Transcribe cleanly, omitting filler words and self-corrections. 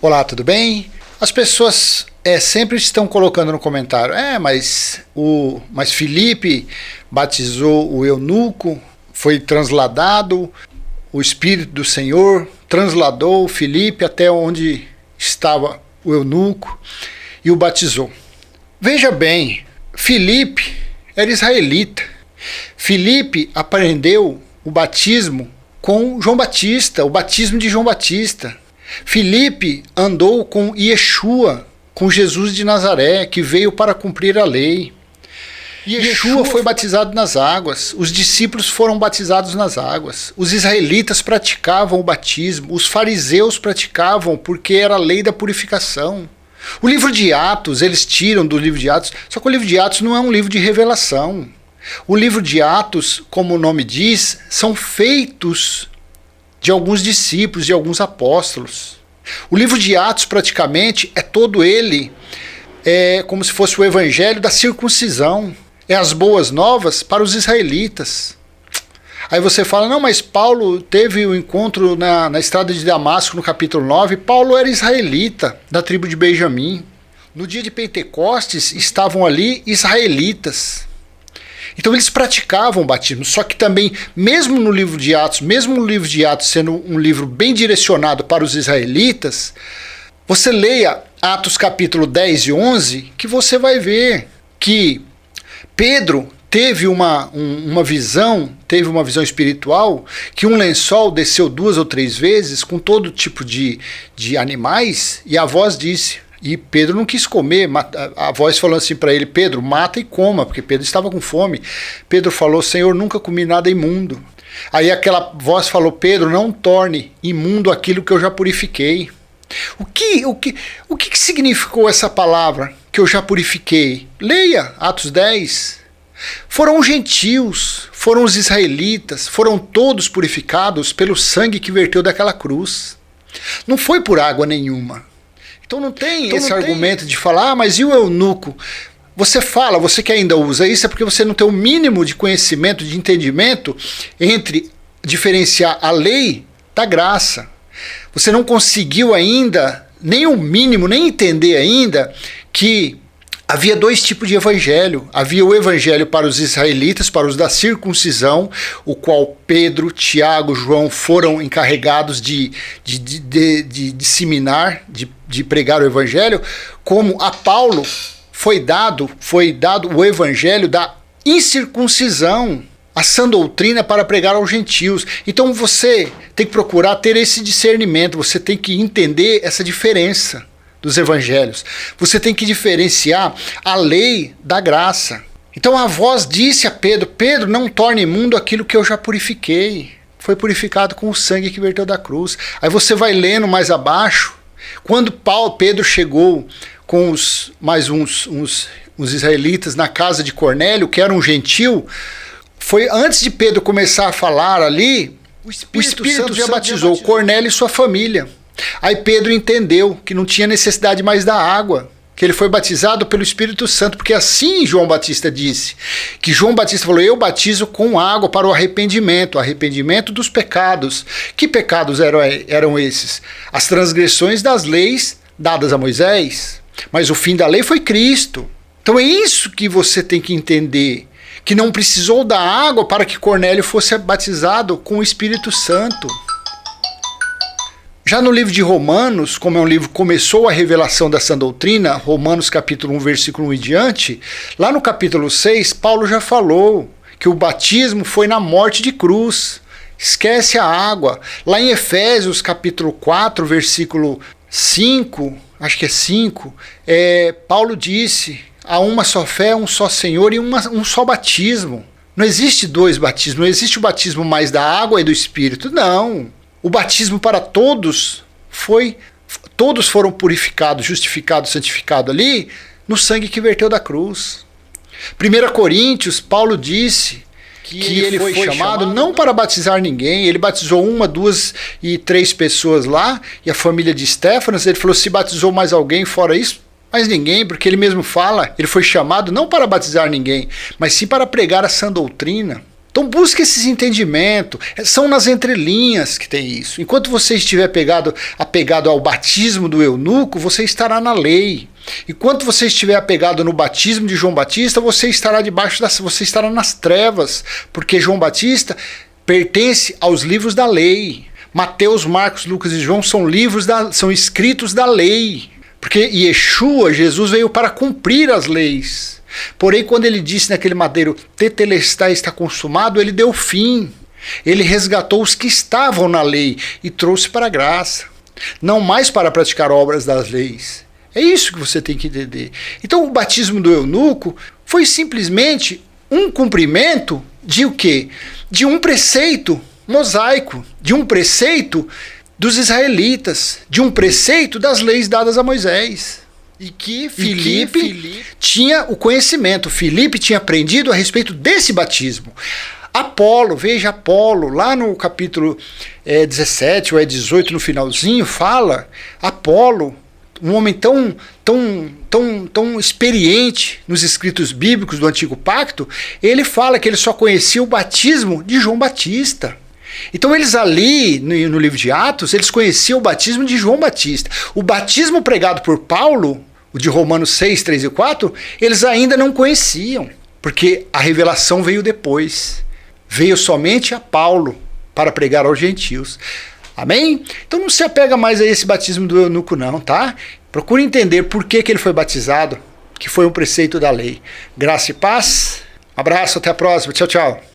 Olá, tudo bem? As pessoas sempre estão colocando no comentário, mas Filipe batizou o eunuco, foi transladado, o Espírito do Senhor transladou Filipe até onde estava o eunuco e o batizou. Veja bem, Filipe era israelita. Filipe aprendeu o batismo com João Batista, o batismo de João Batista. Filipe andou com Yeshua, com Jesus de Nazaré, que veio para cumprir a lei. Yeshua foi batizado nas águas, os discípulos foram batizados nas águas, os israelitas praticavam o batismo, os fariseus praticavam porque era a lei da purificação. O livro de Atos, eles tiram do livro de Atos, só que o livro de Atos não é um livro de revelação. O livro de Atos, como o nome diz, são feitos de alguns discípulos, de alguns apóstolos. O livro de Atos, praticamente, é todo ele como se fosse o evangelho da circuncisão. É as boas novas para os israelitas. Aí você fala, não, mas Paulo teve o encontro na estrada de Damasco, no capítulo 9. Paulo era israelita, da tribo de Benjamim. No dia de Pentecostes, estavam ali israelitas. Então eles praticavam o batismo, só que também, mesmo no livro de Atos sendo um livro bem direcionado para os israelitas, você leia Atos capítulo 10 e 11, que você vai ver que Pedro teve uma visão espiritual, que um lençol desceu 2 ou 3 vezes com todo tipo de animais, e a voz disse... E Pedro não quis comer, a voz falou assim para ele, Pedro, mata e coma, porque Pedro estava com fome. Pedro falou, Senhor, nunca comi nada imundo. Aí aquela voz falou, Pedro, não torne imundo aquilo que eu já purifiquei. O que significou essa palavra, que eu já purifiquei? Leia Atos 10. Foram os gentios, foram os israelitas, foram todos purificados pelo sangue que verteu daquela cruz. Não foi por água nenhuma. Então não tem esse argumento de falar, mas e o eunuco? Você que ainda usa isso, é porque você não tem o mínimo de conhecimento, de entendimento entre diferenciar a lei da graça. Você não conseguiu ainda, nem o mínimo, nem entender ainda que havia 2 tipos de evangelho. Havia o evangelho para os israelitas, para os da circuncisão, o qual Pedro, Tiago, João foram encarregados de disseminar, de pregar o evangelho, como a Paulo foi dado o evangelho da incircuncisão, a sã doutrina para pregar aos gentios. Então você tem que procurar ter esse discernimento, você tem que entender essa diferença dos evangelhos. Você tem que diferenciar a lei da graça. Então a voz disse a Pedro, Pedro, não torne imundo aquilo que eu já purifiquei. Foi purificado com o sangue que verteu da cruz. Aí você vai lendo mais abaixo, quando Pedro chegou com uns israelitas na casa de Cornélio, que era um gentil, foi antes de Pedro começar a falar ali, o Espírito Santo já batizou Cornélio e sua família. Aí Pedro entendeu que não tinha necessidade mais da água, que ele foi batizado pelo Espírito Santo, porque assim João Batista disse, que João Batista falou, eu batizo com água para o arrependimento dos pecados. Que pecados eram esses? As transgressões das leis dadas a Moisés, mas o fim da lei foi Cristo. Então é isso que você tem que entender, que não precisou da água para que Cornélio fosse batizado com o Espírito Santo. Já no livro de Romanos, como é um livro que começou a revelação da sã doutrina, Romanos capítulo 1, versículo 1 e diante, lá no capítulo 6, Paulo já falou que o batismo foi na morte de cruz. Esquece a água. Lá em Efésios capítulo 4, versículo 5, acho que é 5, Paulo disse, há uma só fé, um só Senhor e um só batismo. Não existe 2 batismos, não existe o batismo mais da água e do Espírito, não. O batismo para todos todos foram purificados, justificados, santificados ali no sangue que verteu da cruz. 1 Coríntios, Paulo disse que ele foi chamado não para batizar ninguém, ele batizou 1, 2 e 3 pessoas lá, e a família de Estéfanas, ele falou, se batizou mais alguém fora isso, mais ninguém, porque ele mesmo fala, ele foi chamado não para batizar ninguém, mas sim para pregar a sã doutrina. Então busque esses entendimentos, são nas entrelinhas que tem isso. Enquanto você estiver apegado ao batismo do eunuco, você estará na lei. Enquanto você estiver apegado no batismo de João Batista, você estará você estará nas trevas, porque João Batista pertence aos livros da lei. Mateus, Marcos, Lucas e João são escritos da lei. Porque Yeshua, Jesus, veio para cumprir as leis. Porém, quando ele disse naquele madeiro, tetelestai, está consumado, ele deu fim. Ele resgatou os que estavam na lei e trouxe para a graça. Não mais para praticar obras das leis. É isso que você tem que entender. Então, o batismo do eunuco foi simplesmente um cumprimento de o quê? De um preceito mosaico, de um preceito dos israelitas, de um preceito das leis dadas a Moisés. E que Filipe tinha o conhecimento, Filipe tinha aprendido a respeito desse batismo. Apolo, veja Apolo, lá no capítulo 17 ou 18, no finalzinho, fala, Apolo, um homem tão experiente nos escritos bíblicos do Antigo Pacto, ele fala que ele só conhecia o batismo de João Batista. Então eles ali, no livro de Atos, eles conheciam o batismo de João Batista. O batismo pregado por Paulo, o de Romanos 6, 3 e 4, eles ainda não conheciam, porque a revelação veio depois. Veio somente a Paulo para pregar aos gentios. Amém? Então não se apega mais a esse batismo do eunuco não, tá? Procure entender por que ele foi batizado, que foi um preceito da lei. Graça e paz. Um abraço, até a próxima. Tchau, tchau.